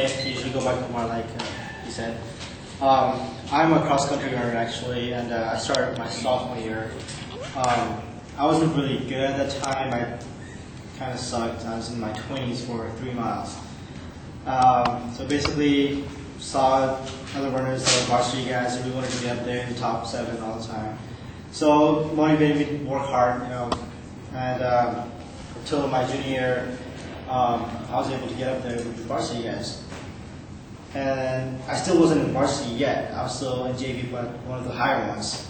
I usually go by Kumar, like he said. I'm a cross-country runner actually, and I started my sophomore year. I wasn't really good at that time. I kind of sucked. I was in my 20s for 3 miles. So basically, saw other runners that were varsity guys, and we wanted to be up there in the top 7 all the time. So motivated me to work hard, and until my junior year, I was able to get up there with the varsity guys. And I still wasn't in varsity yet. I was still in JV, but one of the higher ones.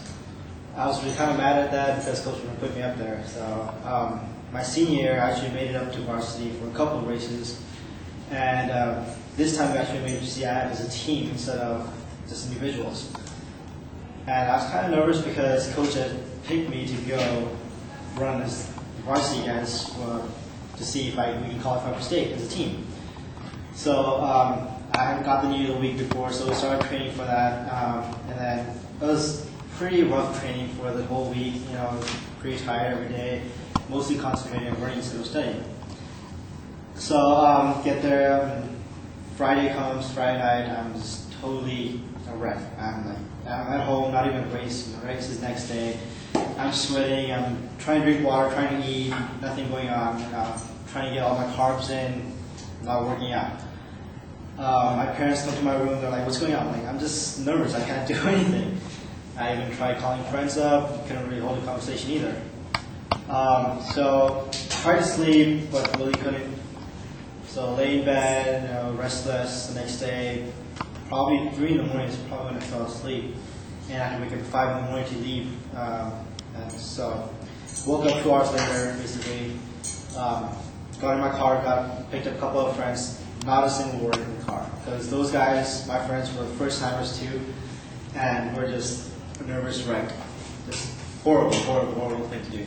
I was really kind of mad at that because coach wouldn't put me up there. So my senior year, I actually made it up to varsity for a couple of races. And this time we actually made it to CIF as a team instead of just individuals. And I was kind of nervous because coach had picked me to go run as varsity guys to see if we can qualify for state as a team. So I got the news a week before, so we started training for that. And then it was pretty rough training for the whole week. I was pretty tired every day, mostly concentrating on running instead of studying. So get there, and Friday comes, Friday night, I'm just totally a wreck. I'm at home, not even a race. My race is next day. I'm sweating, I'm trying to drink water, trying to eat, nothing going on. Trying to get all my carbs in, not working out. My parents come to my room, they're like, what's going on? I'm like, I'm just nervous, I can't do anything. I even tried calling friends up, couldn't really hold a conversation either. So tried to sleep, but really couldn't. So lay in bed, restless the next day. Probably 3 in the morning is probably when I fell asleep. And I had to wake up at 5 in the morning to leave. And so woke up 2 hours later, basically. Got in my car, picked up a couple of friends, not a single word in the car. Because those guys, my friends, were first timers too, and we're just a nervous wreck. Just horrible thing to do.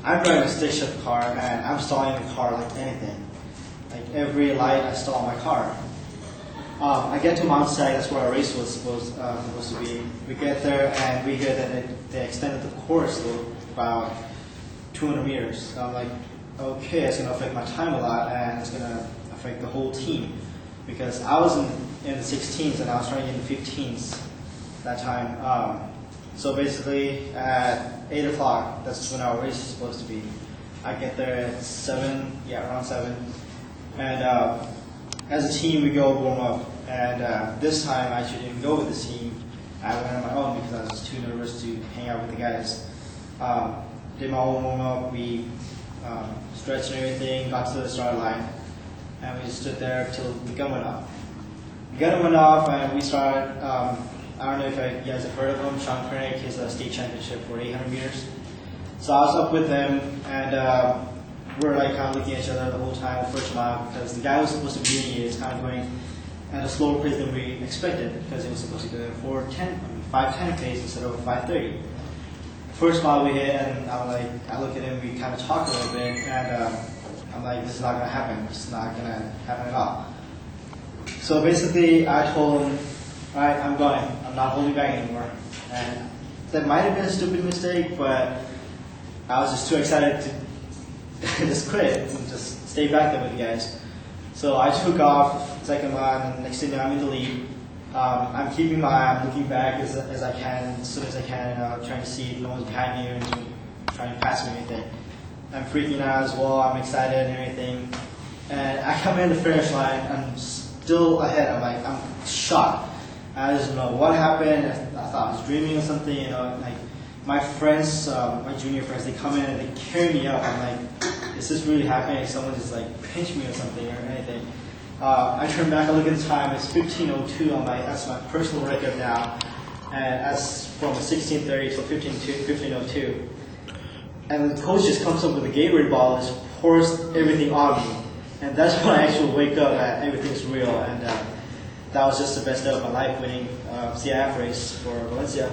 I'm driving a stick shift car, and I'm stalling the car like anything. Like every light, I stall my car. I get to Mount Sag, that's where our race was supposed to be. We get there, and we hear that they extended the course to about 200 meters. So I'm like, okay, it's going to affect my time a lot, and it's going to affect the whole team. Because I was in the 16s, and I was trying to get in the 15s that time. So basically, at 8 o'clock, that's when our race is supposed to be. I get there at 7, around 7. And as a team, we go warm up. And this time, I actually didn't go with the team. I went on my own because I was just too nervous to hang out with the guys. Did my own warm up. We stretched and everything, got to the start line, and we stood there till the gun went off. The gun went off, and we started. I don't know if you guys have heard of him. Sean Koenig, he's a state championship for 800 meters. So I was up with them, and we're like kind of looking at each other the whole time, the first mile, because the guy was supposed to be leading it. It's kind of going at a slower pace than we expected, because it was supposed to go at 5:10 pace instead of 5:30. First mile we hit, and I look at him, we kind of talk a little bit, and I'm like, this is not going to happen. It's not going to happen at all. So basically, I told him, all right, I'm going. I'm not holding back anymore. And that might have been a stupid mistake, but I was just too excited to just quit and just stay back there with the guys. So I took off, second line, and next thing you know, I'm in the lead. I'm keeping my eye, I'm looking back as I can, as soon as I can, trying to see if no one's behind me or trying to pass me or anything. I'm freaking out as well, I'm excited and everything. And I come in the finish line, I'm still ahead, I'm shocked. I just don't know what happened, I thought I was dreaming or something, like my friends, my junior friends, they come in and they carry me up. I'm like, is this really happening? Like someone just like pinched me or something or anything. I turn back, I look at the time, it's 15:02. I'm like, that's my personal record now. And that's from 16:30 to 15:02. And the coach just comes up with a Gatorade bottle and just pours everything on me. And that's when I actually wake up and everything's real. And that was just the best day of my life, winning CIF race for Valencia.